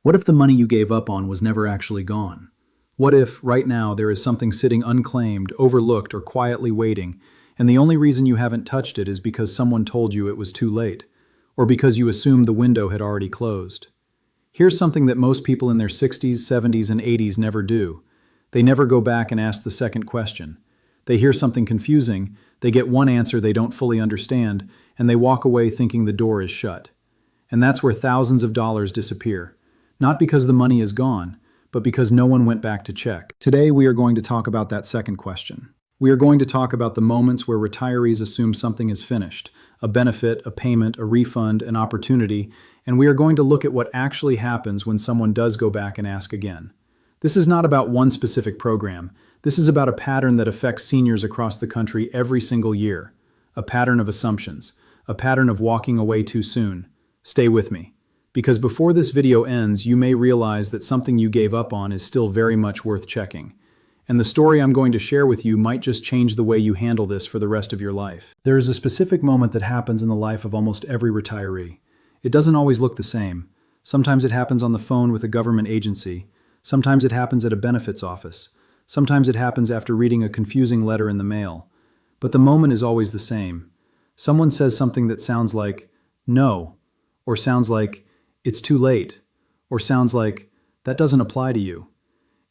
What if the money you gave up on was never actually gone? What if, right now, there is something sitting unclaimed, overlooked, or quietly waiting, and the only reason you haven't touched it is because someone told you it was too late, or because you assumed the window had already closed? Here's something that most people in their 60s, 70s, and 80s never do. They never go back and ask the second question. They hear something confusing, they get one answer they don't fully understand, and they walk away thinking the door is shut. And that's where thousands of dollars disappear. Not because the money is gone, but because no one went back to check. Today, we are going to talk about that second question. We are going to talk about the moments where retirees assume something is finished, a benefit, a payment, a refund, an opportunity, and we are going to look at what actually happens when someone does go back and ask again. This is not about one specific program. This is about a pattern that affects seniors across the country every single year. A pattern of assumptions, a pattern of walking away too soon. Stay with me, because before this video ends, you may realize that something you gave up on is still very much worth checking. And the story I'm going to share with you might just change the way you handle this for the rest of your life. There is a specific moment that happens in the life of almost every retiree. It doesn't always look the same. Sometimes it happens on the phone with a government agency. Sometimes it happens at a benefits office. Sometimes it happens after reading a confusing letter in the mail. But the moment is always the same. Someone says something that sounds like, "No," or sounds like, "It's too late," or sounds like, "That doesn't apply to you."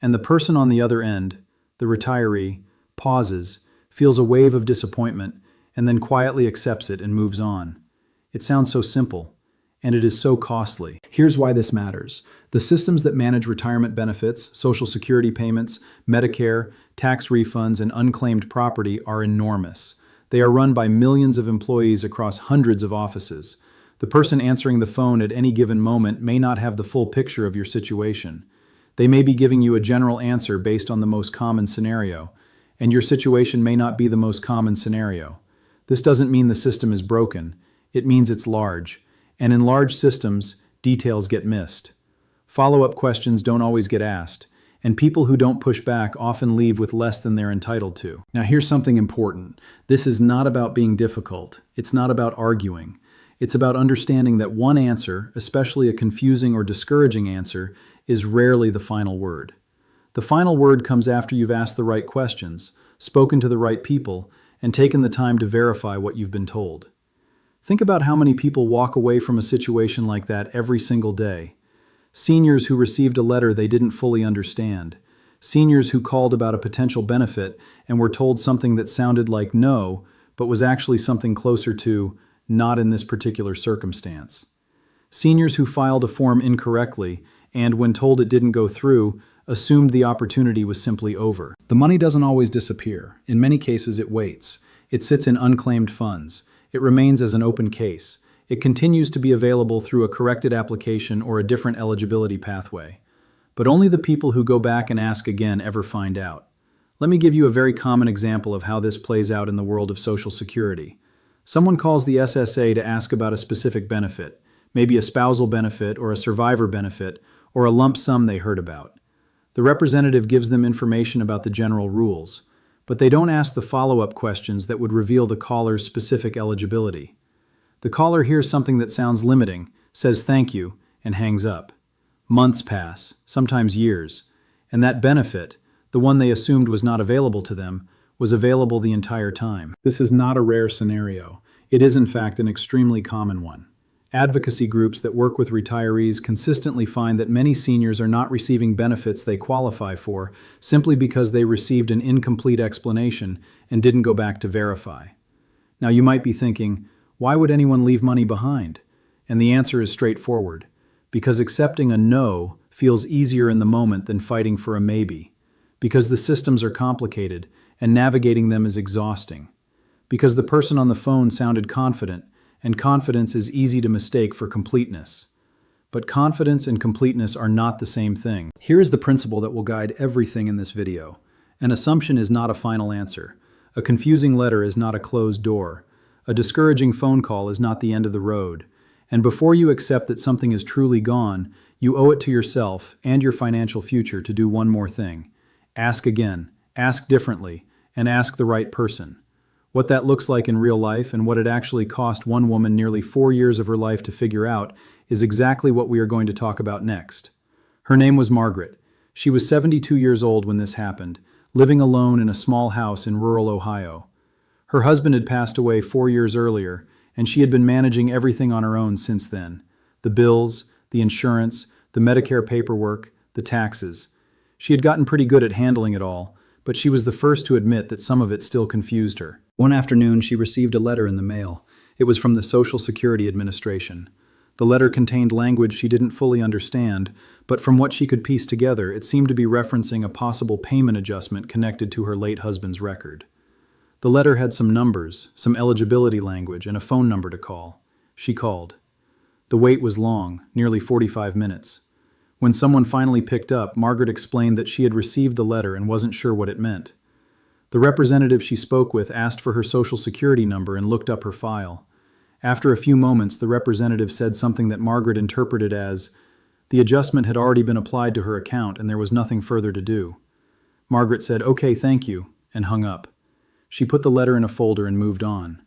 And the person on the other end, the retiree, pauses, feels a wave of disappointment, and then quietly accepts it and moves on. It sounds so simple, and it is so costly. Here's why this matters. The systems that manage retirement benefits, Social Security payments, Medicare, tax refunds, and unclaimed property are enormous. They are run by millions of employees across hundreds of offices. The person answering the phone at any given moment may not have the full picture of your situation. They may be giving you a general answer based on the most common scenario, and your situation may not be the most common scenario. This doesn't mean the system is broken. It means it's large. And in large systems, details get missed. Follow-up questions don't always get asked, and people who don't push back often leave with less than they're entitled to. Now here's something important. This is not about being difficult. It's not about arguing. It's about understanding that one answer, especially a confusing or discouraging answer, is rarely the final word. The final word comes after you've asked the right questions, spoken to the right people, and taken the time to verify what you've been told. Think about how many people walk away from a situation like that every single day. Seniors who received a letter they didn't fully understand. Seniors who called about a potential benefit and were told something that sounded like no, but was actually something closer to not in this particular circumstance. Seniors who filed a form incorrectly and, when told it didn't go through, assumed the opportunity was simply over. The money doesn't always disappear. In many cases, it waits. It sits in unclaimed funds. It remains as an open case. It continues to be available through a corrected application or a different eligibility pathway. But only the people who go back and ask again ever find out. Let me give you a very common example of how this plays out in the world of Social Security. Someone calls the SSA to ask about a specific benefit, maybe a spousal benefit or a survivor benefit, or a lump sum they heard about. The representative gives them information about the general rules, but they don't ask the follow-up questions that would reveal the caller's specific eligibility. The caller hears something that sounds limiting, says thank you, and hangs up. Months pass, sometimes years, and that benefit, the one they assumed was not available to them, was available the entire time. This is not a rare scenario. It is, in fact, an extremely common one. Advocacy groups that work with retirees consistently find that many seniors are not receiving benefits they qualify for simply because they received an incomplete explanation and didn't go back to verify. Now you might be thinking, why would anyone leave money behind? And the answer is straightforward. Because accepting a no feels easier in the moment than fighting for a maybe. Because the systems are complicated and navigating them is exhausting. Because the person on the phone sounded confident, and confidence is easy to mistake for completeness. But confidence and completeness are not the same thing. Here is the principle that will guide everything in this video. An assumption is not a final answer. A confusing letter is not a closed door. A discouraging phone call is not the end of the road. And before you accept that something is truly gone, you owe it to yourself and your financial future to do one more thing. Ask again, ask differently, and ask the right person. What that looks like in real life and what it actually cost one woman nearly 4 years of her life to figure out is exactly what we are going to talk about next. Her name was Margaret. She was 72 years old when this happened, living alone in a small house in rural Ohio. Her husband had passed away 4 years earlier, and she had been managing everything on her own since then. The bills, the insurance, the Medicare paperwork, the taxes. She had gotten pretty good at handling it all, but she was the first to admit that some of it still confused her. One afternoon, she received a letter in the mail. It was from the Social Security Administration. The letter contained language she didn't fully understand, but from what she could piece together, it seemed to be referencing a possible payment adjustment connected to her late husband's record. The letter had some numbers, some eligibility language, and a phone number to call. She called. The wait was long, nearly 45 minutes. When someone finally picked up, Margaret explained that she had received the letter and wasn't sure what it meant. The representative she spoke with asked for her Social Security number and looked up her file. After a few moments, the representative said something that Margaret interpreted as, the adjustment had already been applied to her account and there was nothing further to do. Margaret said, "Okay, thank you," and hung up. She put the letter in a folder and moved on.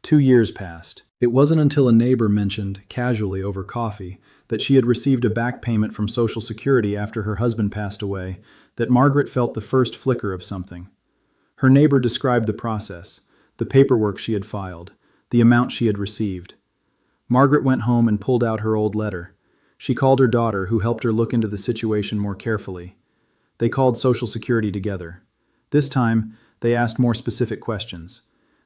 2 years passed. It wasn't until a neighbor mentioned, casually over coffee, that she had received a back payment from Social Security after her husband passed away, that Margaret felt the first flicker of something. Her neighbor described the process, the paperwork she had filed, the amount she had received. Margaret went home and pulled out her old letter. She called her daughter, who helped her look into the situation more carefully. They called Social Security together. This time, they asked more specific questions.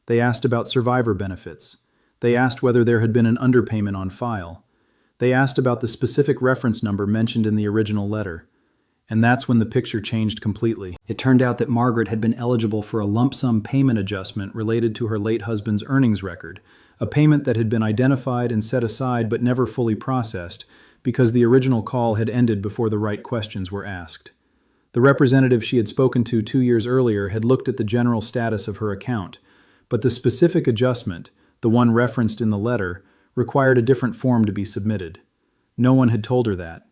They asked about survivor benefits. They asked whether there had been an underpayment on file. They asked about the specific reference number mentioned in the original letter. And that's when the picture changed completely. It turned out that Margaret had been eligible for a lump sum payment adjustment related to her late husband's earnings record, a payment that had been identified and set aside but never fully processed because the original call had ended before the right questions were asked. The representative she had spoken to 2 years earlier had looked at the general status of her account, but the specific adjustment, the one referenced in the letter, required a different form to be submitted. No one had told her that.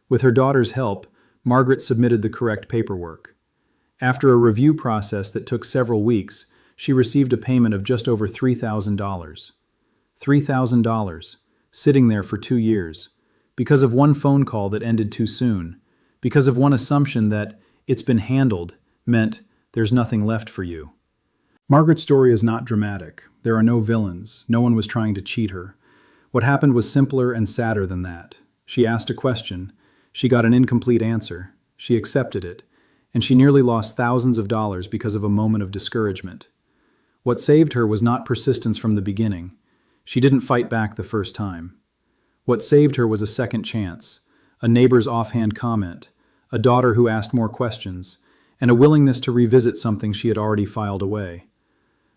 With her daughter's help, Margaret submitted the correct paperwork. After a review process that took several weeks, she received a payment of just over $3,000. $3,000, sitting there for 2 years, because of one phone call that ended too soon, because of one assumption that "it's been handled" meant "there's nothing left for you." Margaret's story is not dramatic. There are no villains. No one was trying to cheat her. What happened was simpler and sadder than that. She asked a question. She got an incomplete answer. She accepted it. And she nearly lost thousands of dollars because of a moment of discouragement. What saved her was not persistence from the beginning. She didn't fight back the first time. What saved her was a second chance, a neighbor's offhand comment, a daughter who asked more questions, and a willingness to revisit something she had already filed away.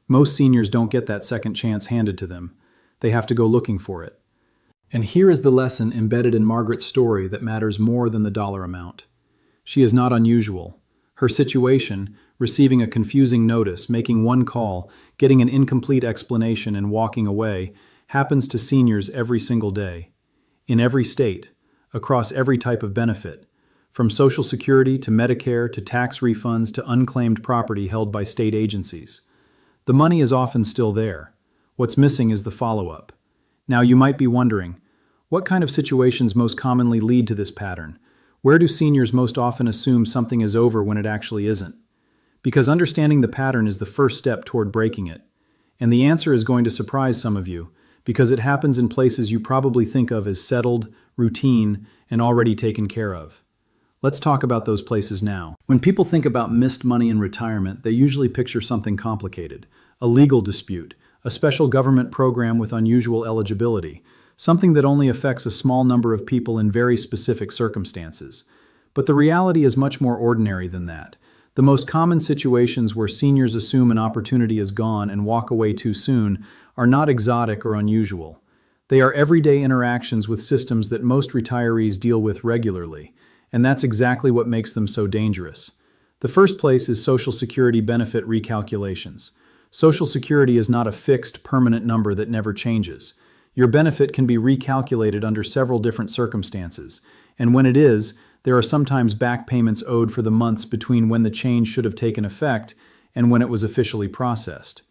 Most seniors don't get that second chance handed to them. They have to go looking for it. And here is the lesson embedded in Margaret's story that matters more than the dollar amount. She is not unusual. Her situation, receiving a confusing notice, making one call, getting an incomplete explanation, and walking away, happens to seniors every single day. In every state, across every type of benefit, from Social Security to Medicare to tax refunds to unclaimed property held by state agencies. The money is often still there. What's missing is the follow-up. Now you might be wondering, what kind of situations most commonly lead to this pattern? Where do seniors most often assume something is over when it actually isn't? Because understanding the pattern is the first step toward breaking it. And the answer is going to surprise some of you, because it happens in places you probably think of as settled, routine, and already taken care of. Let's talk about those places now. When people think about missed money in retirement, they usually picture something complicated, a legal dispute, a special government program with unusual eligibility, something that only affects a small number of people in very specific circumstances. But the reality is much more ordinary than that. The most common situations where seniors assume an opportunity is gone and walk away too soon are not exotic or unusual. They are everyday interactions with systems that most retirees deal with regularly, and that's exactly what makes them so dangerous. The first place is Social Security benefit recalculations. Social Security is not a fixed, permanent number that never changes. Your benefit can be recalculated under several different circumstances, and when it is, there are sometimes back payments owed for the months between when the change should have taken effect and when it was officially processed.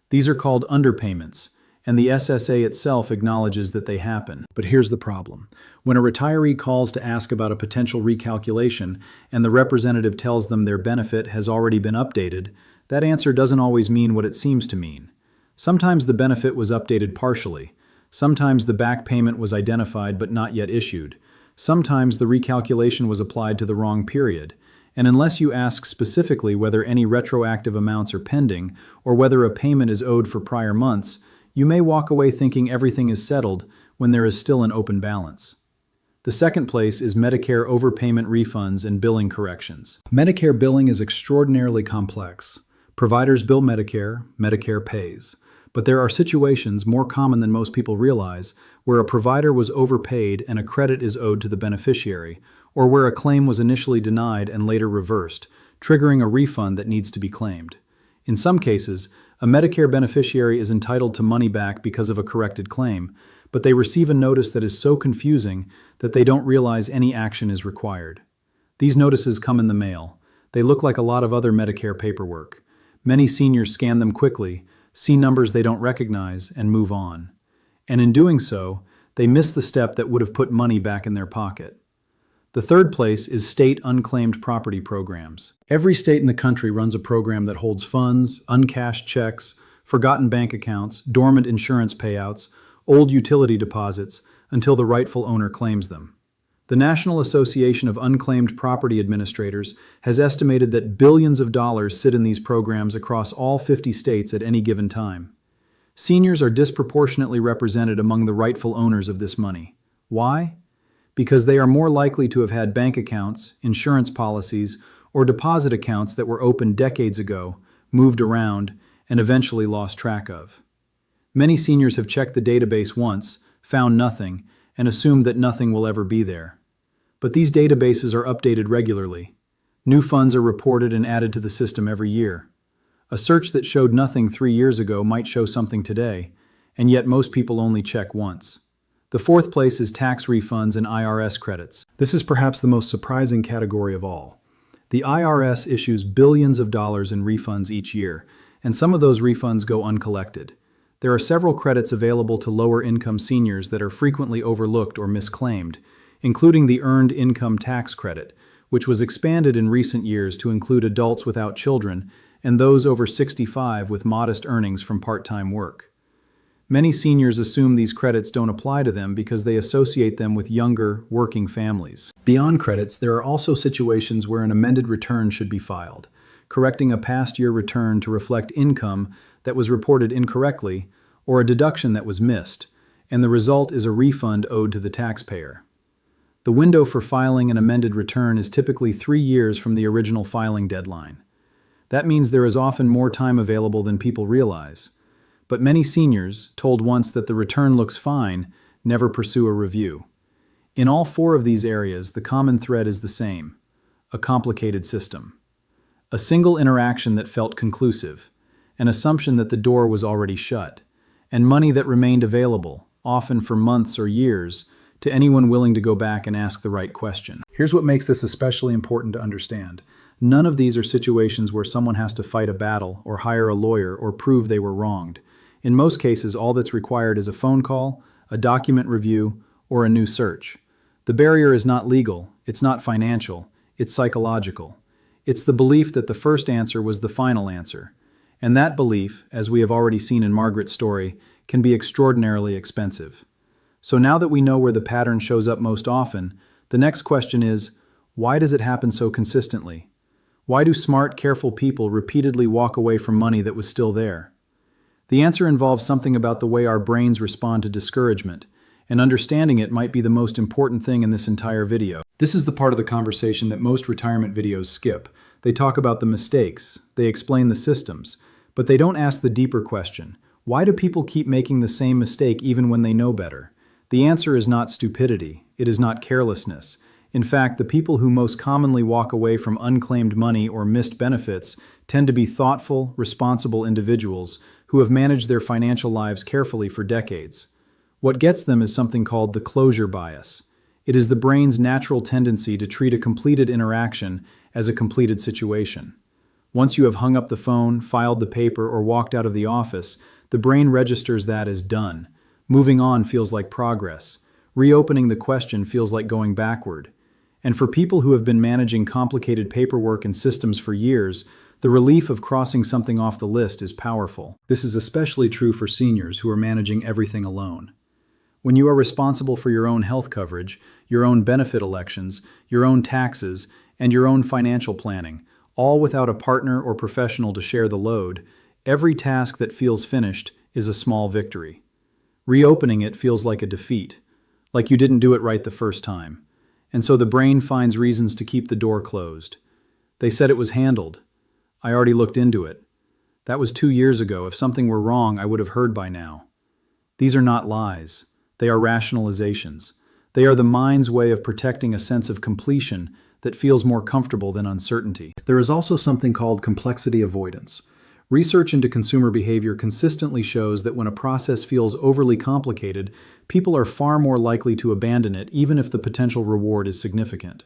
These are called underpayments, and the SSA itself acknowledges that they happen. But here's the problem. When a retiree calls to ask about a potential recalculation and the representative tells them their benefit has already been updated, that answer doesn't always mean what it seems to mean. Sometimes the benefit was updated partially. Sometimes the back payment was identified but not yet issued. Sometimes the recalculation was applied to the wrong period. And unless you ask specifically whether any retroactive amounts are pending or whether a payment is owed for prior months, you may walk away thinking everything is settled when there is still an open balance. The second place is Medicare overpayment refunds and billing corrections. Medicare billing is extraordinarily complex. Providers bill Medicare, Medicare pays. But there are situations, more common than most people realize, where a provider was overpaid and a credit is owed to the beneficiary, or where a claim was initially denied and later reversed, triggering a refund that needs to be claimed. In some cases, a Medicare beneficiary is entitled to money back because of a corrected claim, but they receive a notice that is so confusing that they don't realize any action is required. These notices come in the mail. They look like a lot of other Medicare paperwork. Many seniors scan them quickly, see numbers they don't recognize, and move on. And in doing so, they miss the step that would have put money back in their pocket. The third place is state unclaimed property programs. Every state in the country runs a program that holds funds, uncashed checks, forgotten bank accounts, dormant insurance payouts, old utility deposits, until the rightful owner claims them. The National Association of Unclaimed Property Administrators has estimated that billions of dollars sit in these programs across all 50 states at any given time. Seniors are disproportionately represented among the rightful owners of this money. Why? Because they are more likely to have had bank accounts, insurance policies, or deposit accounts that were opened decades ago, moved around, and eventually lost track of. Many seniors have checked the database once, found nothing, and assumed that nothing will ever be there. But these databases are updated regularly. New funds are reported and added to the system every year. A search that showed nothing 3 years ago might show something today, and yet most people only check once. The fourth place is tax refunds and IRS credits. This is perhaps the most surprising category of all. The IRS issues billions of dollars in refunds each year, and some of those refunds go uncollected. There are several credits available to lower-income seniors that are frequently overlooked or misclaimed, including the Earned Income Tax Credit, which was expanded in recent years to include adults without children and those over 65 with modest earnings from part-time work. Many seniors assume these credits don't apply to them because they associate them with younger, working families. Beyond credits, there are also situations where an amended return should be filed, correcting a past year return to reflect income that was reported incorrectly or a deduction that was missed, and the result is a refund owed to the taxpayer. The window for filing an amended return is typically 3 years from the original filing deadline. That means there is often more time available than people realize. But many seniors, told once that the return looks fine, never pursue a review. In all 4 of these areas, the common thread is the same: a complicated system. A single interaction that felt conclusive, an assumption that the door was already shut, and money that remained available, often for months or years, to anyone willing to go back and ask the right question. Here's what makes this especially important to understand. None of these are situations where someone has to fight a battle or hire a lawyer or prove they were wronged. In most cases, all that's required is a phone call, a document review, or a new search. The barrier is not legal, it's not financial, it's psychological. It's the belief that the first answer was the final answer. And that belief, as we have already seen in Margaret's story, can be extraordinarily expensive. So now that we know where the pattern shows up most often, the next question is, why does it happen so consistently? Why do smart, careful people repeatedly walk away from money that was still there? The answer involves something about the way our brains respond to discouragement, and understanding it might be the most important thing in this entire video. This is the part of the conversation that most retirement videos skip. They talk about the mistakes, they explain the systems, but they don't ask the deeper question: why do people keep making the same mistake even when they know better? The answer is not stupidity, it is not carelessness. In fact, the people who most commonly walk away from unclaimed money or missed benefits tend to be thoughtful, responsible individuals who have managed their financial lives carefully for decades. What gets them is something called the closure bias. It is the brain's natural tendency to treat a completed interaction as a completed situation. Once you have hung up the phone, filed the paper, or walked out of the office, the brain registers that as done. Moving on feels like progress. Reopening the question feels like going backward. And for people who have been managing complicated paperwork and systems for years, the relief of crossing something off the list is powerful. This is especially true for seniors who are managing everything alone. When you are responsible for your own health coverage, your own benefit elections, your own taxes, and your own financial planning, all without a partner or professional to share the load, every task that feels finished is a small victory. Reopening it feels like a defeat, like you didn't do it right the first time. And so the brain finds reasons to keep the door closed. They said it was handled. I already looked into it. That was 2 years ago. If something were wrong, I would have heard by now. These are not lies. They are rationalizations. They are the mind's way of protecting a sense of completion that feels more comfortable than uncertainty. There is also something called complexity avoidance. Research into consumer behavior consistently shows that when a process feels overly complicated, people are far more likely to abandon it even if the potential reward is significant.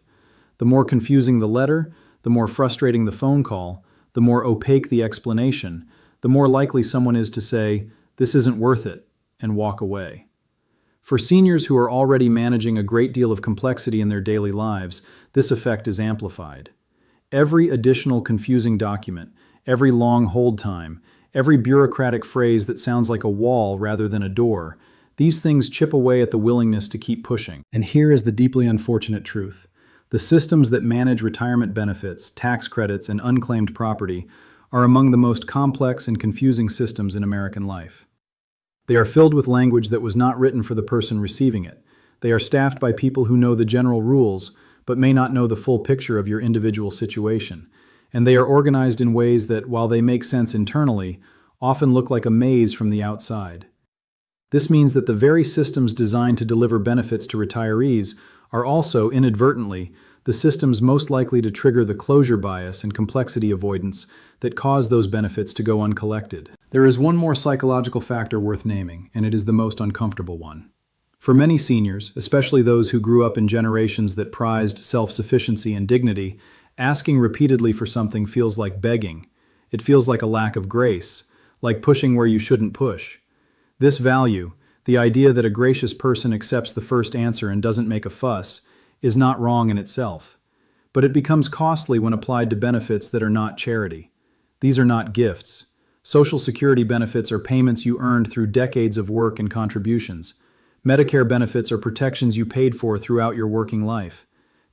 The more confusing the letter, the more frustrating the phone call, the more opaque the explanation, the more likely someone is to say, "This isn't worth it," and walk away. For seniors who are already managing a great deal of complexity in their daily lives, this effect is amplified. Every additional confusing document, every long hold time, every bureaucratic phrase that sounds like a wall rather than a door, these things chip away at the willingness to keep pushing. And here is the deeply unfortunate truth. The systems that manage retirement benefits, tax credits, and unclaimed property are among the most complex and confusing systems in American life. They are filled with language that was not written for the person receiving it. They are staffed by people who know the general rules, but may not know the full picture of your individual situation. And they are organized in ways that, while they make sense internally, often look like a maze from the outside. This means that the very systems designed to deliver benefits to retirees are also, inadvertently, the systems most likely to trigger the closure bias and complexity avoidance that cause those benefits to go uncollected. There is one more psychological factor worth naming, and it is the most uncomfortable one. For many seniors, especially those who grew up in generations that prized self-sufficiency and dignity, asking repeatedly for something feels like begging. It feels like a lack of grace, like pushing where you shouldn't push. This value, the idea that a gracious person accepts the first answer and doesn't make a fuss, is not wrong in itself. But it becomes costly when applied to benefits that are not charity. These are not gifts. Social Security benefits are payments you earned through decades of work and contributions. Medicare benefits are protections you paid for throughout your working life.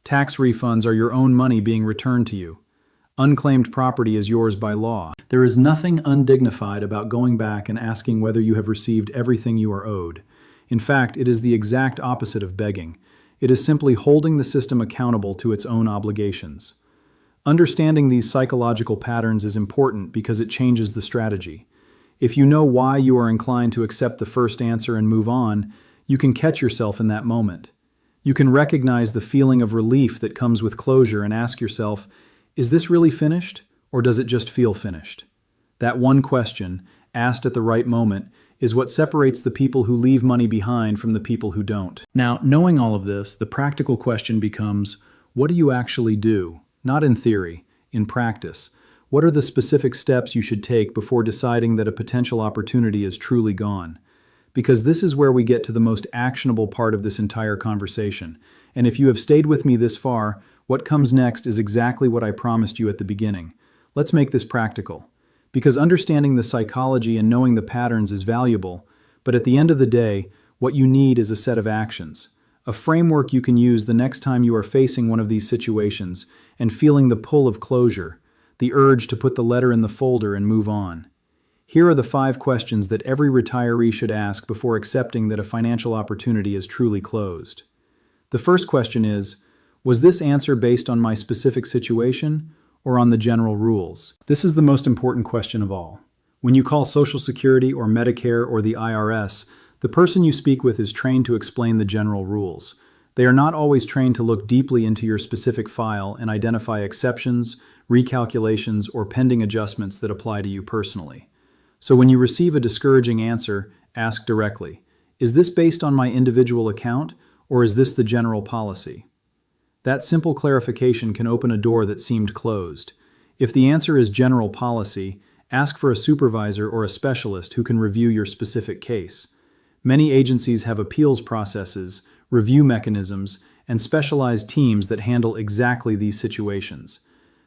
Tax refunds are your own money being returned to you. Unclaimed property is yours by law. There is nothing undignified about going back and asking whether you have received everything you are owed. In fact, it is the exact opposite of begging. It is simply holding the system accountable to its own obligations. Understanding these psychological patterns is important because it changes the strategy. If you know why you are inclined to accept the first answer and move on, you can catch yourself in that moment. You can recognize the feeling of relief that comes with closure and ask yourself, is this really finished, or does it just feel finished? That one question, asked at the right moment, is what separates the people who leave money behind from the people who don't. Now, knowing all of this, the practical question becomes, what do you actually do? Not in theory, in practice. What are the specific steps you should take before deciding that a potential opportunity is truly gone? Because this is where we get to the most actionable part of this entire conversation. And if you have stayed with me this far, what comes next is exactly what I promised you at the beginning. Let's make this practical. Because understanding the psychology and knowing the patterns is valuable, but at the end of the day, what you need is a set of actions, a framework you can use the next time you are facing one of these situations and feeling the pull of closure, the urge to put the letter in the folder and move on. Here are the 5 questions that every retiree should ask before accepting that a financial opportunity is truly closed. The first question is, was this answer based on my specific situation or on the general rules? This is the most important question of all. When you call Social Security or Medicare or the IRS, the person you speak with is trained to explain the general rules. They are not always trained to look deeply into your specific file and identify exceptions, recalculations, or pending adjustments that apply to you personally. So when you receive a discouraging answer, ask directly, is this based on my individual account, or is this the general policy? That simple clarification can open a door that seemed closed. If the answer is general policy, ask for a supervisor or a specialist who can review your specific case. Many agencies have appeals processes, review mechanisms, and specialized teams that handle exactly these situations.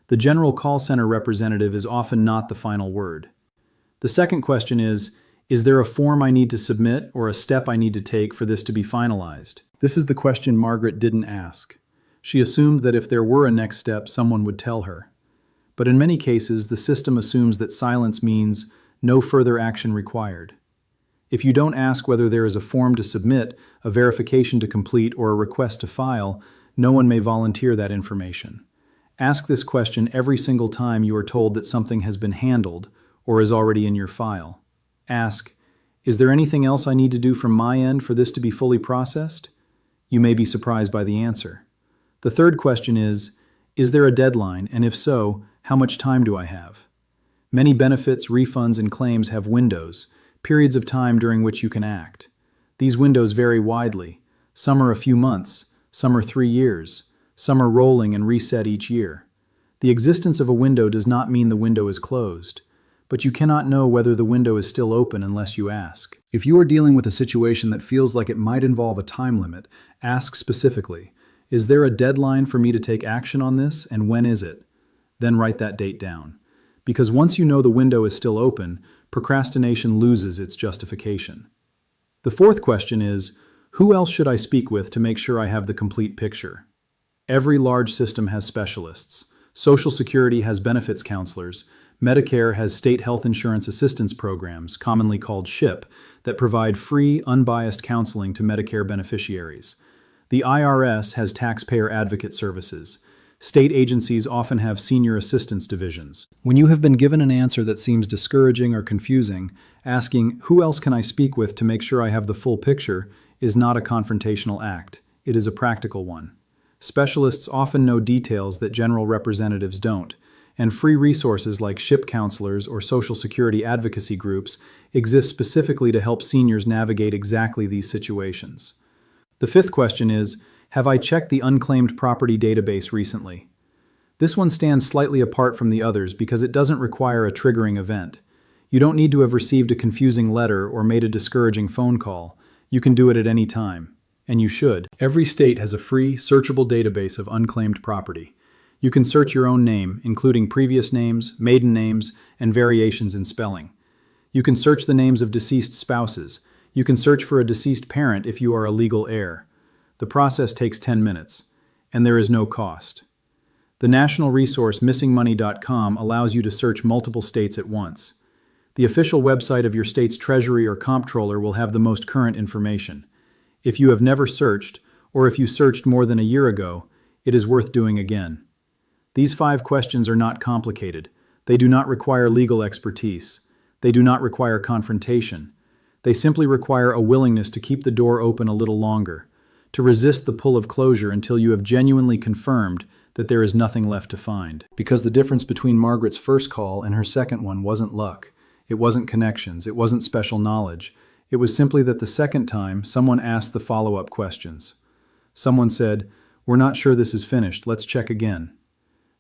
The general call center representative is often not the final word. The second question is there a form I need to submit or a step I need to take for this to be finalized? This is the question Margaret didn't ask. She assumed that if there were a next step, someone would tell her. But in many cases, the system assumes that silence means no further action required. If you don't ask whether there is a form to submit, a verification to complete, or a request to file, no one may volunteer that information. Ask this question every single time you are told that something has been handled or is already in your file. Ask, is there anything else I need to do from my end for this to be fully processed? You may be surprised by the answer. The third question is there a deadline, and if so, how much time do I have? Many benefits, refunds, and claims have windows, periods of time during which you can act. These windows vary widely. Some are a few months, some are 3 years, some are rolling and reset each year. The existence of a window does not mean the window is closed, but you cannot know whether the window is still open unless you ask. If you are dealing with a situation that feels like it might involve a time limit, ask specifically, is there a deadline for me to take action on this, and when is it? Then write that date down. Because once you know the window is still open, procrastination loses its justification. The fourth question is, who else should I speak with to make sure I have the complete picture? Every large system has specialists. Social Security has benefits counselors. Medicare has state health insurance assistance programs, commonly called SHIP, that provide free, unbiased counseling to Medicare beneficiaries. The IRS has taxpayer advocate services. State agencies often have senior assistance divisions. When you have been given an answer that seems discouraging or confusing, asking, who else can I speak with to make sure I have the full picture, is not a confrontational act. It is a practical one. Specialists often know details that general representatives don't, and free resources like SHIP counselors or Social Security advocacy groups exist specifically to help seniors navigate exactly these situations. The fifth question is, have I checked the unclaimed property database recently? This one stands slightly apart from the others because it doesn't require a triggering event. You don't need to have received a confusing letter or made a discouraging phone call. You can do it at any time. And you should. Every state has a free, searchable database of unclaimed property. You can search your own name, including previous names, maiden names, and variations in spelling. You can search the names of deceased spouses. You can search for a deceased parent if you are a legal heir. The process takes 10 minutes, and there is no cost. The national resource missingmoney.com allows you to search multiple states at once. The official website of your state's treasury or comptroller will have the most current information. If you have never searched, or if you searched more than a year ago, it is worth doing again. These 5 questions are not complicated. They do not require legal expertise. They do not require confrontation. They simply require a willingness to keep the door open a little longer, to resist the pull of closure until you have genuinely confirmed that there is nothing left to find. Because the difference between Margaret's first call and her second one wasn't luck. It wasn't connections. It wasn't special knowledge. It was simply that the second time, someone asked the follow-up questions. Someone said, "We're not sure this is finished. Let's check again."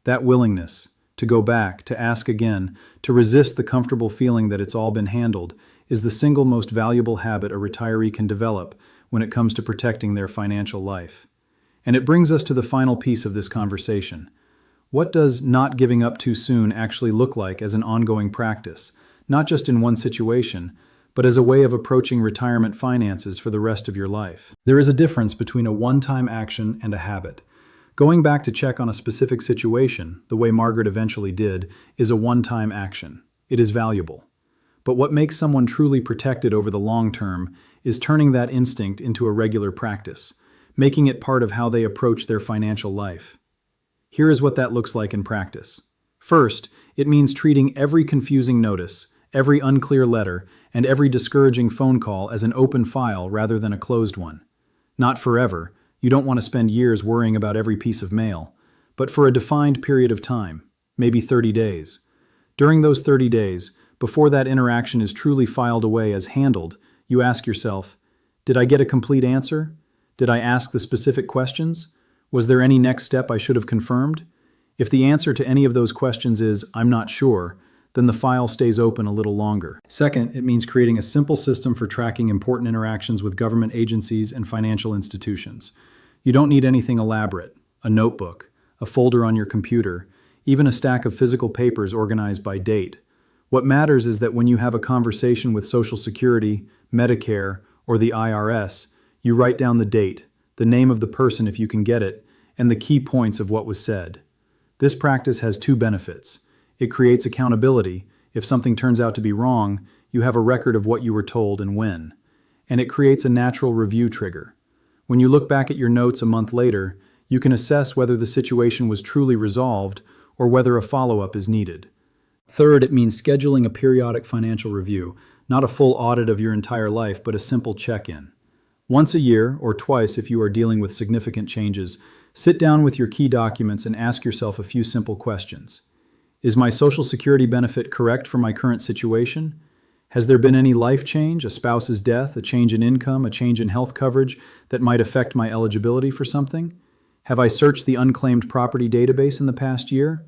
That willingness, to go back, to ask again, to resist the comfortable feeling that it's all been handled, is the single most valuable habit a retiree can develop when it comes to protecting their financial life. And it brings us to the final piece of this conversation. What does not giving up too soon actually look like as an ongoing practice, not just in one situation, but as a way of approaching retirement finances for the rest of your life? There is a difference between a one-time action and a habit. Going back to check on a specific situation, the way Margaret eventually did, is a one-time action. It is valuable. But what makes someone truly protected over the long term is turning that instinct into a regular practice, making it part of how they approach their financial life. Here is what that looks like in practice. First, it means treating every confusing notice, every unclear letter, and every discouraging phone call as an open file rather than a closed one. Not forever. You don't want to spend years worrying about every piece of mail, but for a defined period of time, maybe 30 days. During those 30 days, before that interaction is truly filed away as handled, you ask yourself, did I get a complete answer? Did I ask the specific questions? Was there any next step I should have confirmed? If the answer to any of those questions is, "I'm not sure," then the file stays open a little longer. Second, it means creating a simple system for tracking important interactions with government agencies and financial institutions. You don't need anything elaborate: a notebook, a folder on your computer, even a stack of physical papers organized by date. What matters is that when you have a conversation with Social Security, Medicare, or the IRS, you write down the date, the name of the person if you can get it, and the key points of what was said. This practice has two benefits. It creates accountability. If something turns out to be wrong, you have a record of what you were told and when. And it creates a natural review trigger. When you look back at your notes a month later, you can assess whether the situation was truly resolved or whether a follow-up is needed. Third, it means scheduling a periodic financial review, not a full audit of your entire life, but a simple check-in. Once a year, or twice if you are dealing with significant changes, sit down with your key documents and ask yourself a few simple questions. Is my Social Security benefit correct for my current situation? Has there been any life change, a spouse's death, a change in income, a change in health coverage that might affect my eligibility for something? Have I searched the unclaimed property database in the past year?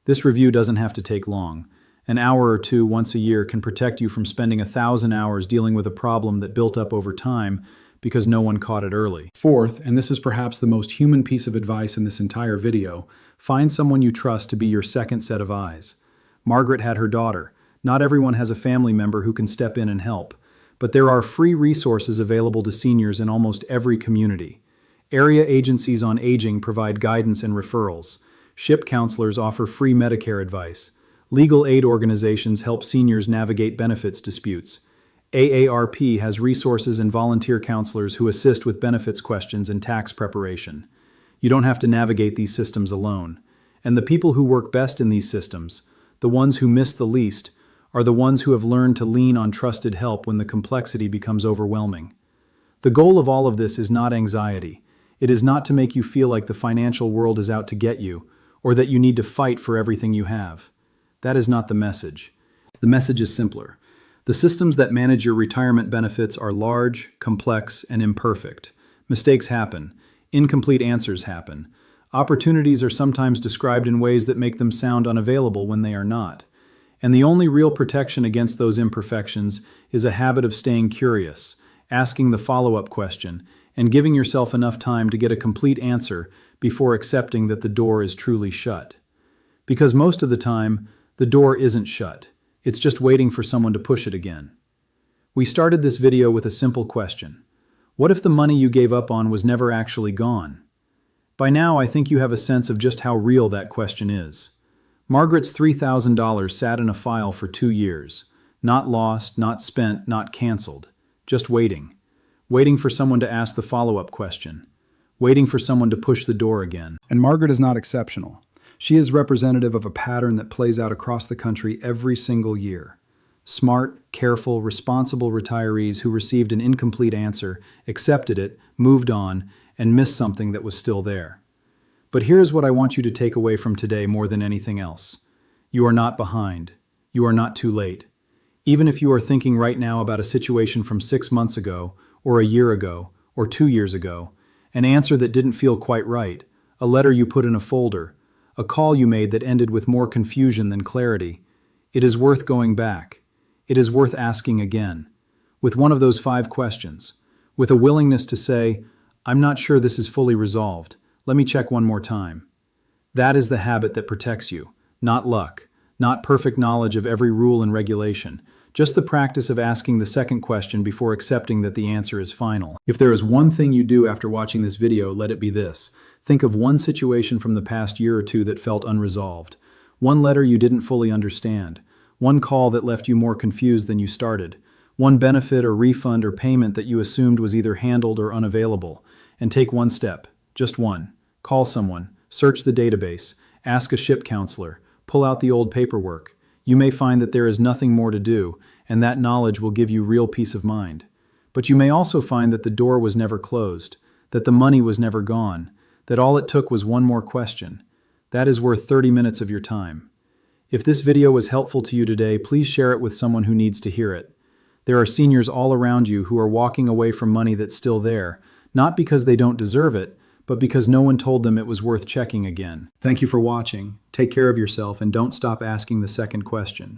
This review doesn't have to take long. An hour or two once a year can protect you from spending 1,000 hours dealing with a problem that built up over time because no one caught it early. Fourth, and this is perhaps the most human piece of advice in this entire video, find someone you trust to be your second set of eyes. Margaret had her daughter. Not everyone has a family member who can step in and help, but there are free resources available to seniors in almost every community. Area agencies on aging provide guidance and referrals. SHIP counselors offer free Medicare advice. Legal aid organizations help seniors navigate benefits disputes. AARP has resources and volunteer counselors who assist with benefits questions and tax preparation. You don't have to navigate these systems alone. And the people who work best in these systems, the ones who miss the least, are the ones who have learned to lean on trusted help when the complexity becomes overwhelming. The goal of all of this is not anxiety. It is not to make you feel like the financial world is out to get you, or that you need to fight for everything you have. That is not the message. The message is simpler. The systems that manage your retirement benefits are large, complex, and imperfect. Mistakes happen. Incomplete answers happen. Opportunities are sometimes described in ways that make them sound unavailable when they are not. And the only real protection against those imperfections is a habit of staying curious, asking the follow-up question, and giving yourself enough time to get a complete answer before accepting that the door is truly shut. Because most of the time, the door isn't shut. It's just waiting for someone to push it again. We started this video with a simple question. What if the money you gave up on was never actually gone? By now, I think you have a sense of just how real that question is. Margaret's $3,000 sat in a file for 2 years. Not lost, not spent, not canceled. Just waiting. Waiting for someone to ask the follow-up question. Waiting for someone to push the door again. And Margaret is not exceptional. She is representative of a pattern that plays out across the country every single year. Smart, careful, responsible retirees who received an incomplete answer, accepted it, moved on, and missed something that was still there. But here's what I want you to take away from today more than anything else. You are not behind. You are not too late. Even if you are thinking right now about a situation from 6 months ago, or a year ago, or 2 years ago, an answer that didn't feel quite right, a letter you put in a folder, a call you made that ended with more confusion than clarity, it is worth going back. It is worth asking again, with one of those 5 questions, with a willingness to say, I'm not sure this is fully resolved. Let me check one more time. That is the habit that protects you, not luck, not perfect knowledge of every rule and regulation, just the practice of asking the second question before accepting that the answer is final. If there is one thing you do after watching this video, let it be this. Think of one situation from the past year or two that felt unresolved. One letter you didn't fully understand. One call that left you more confused than you started. One benefit or refund or payment that you assumed was either handled or unavailable. And take one step, just one. Call someone, search the database, ask a SHIP counselor, pull out the old paperwork. You may find that there is nothing more to do, and that knowledge will give you real peace of mind. But you may also find that the door was never closed, that the money was never gone, that all it took was one more question. That is worth 30 minutes of your time. If this video was helpful to you today, please share it with someone who needs to hear it. There are seniors all around you who are walking away from money that's still there, not because they don't deserve it, but because no one told them it was worth checking again. Thank you for watching. Take care of yourself and don't stop asking the second question.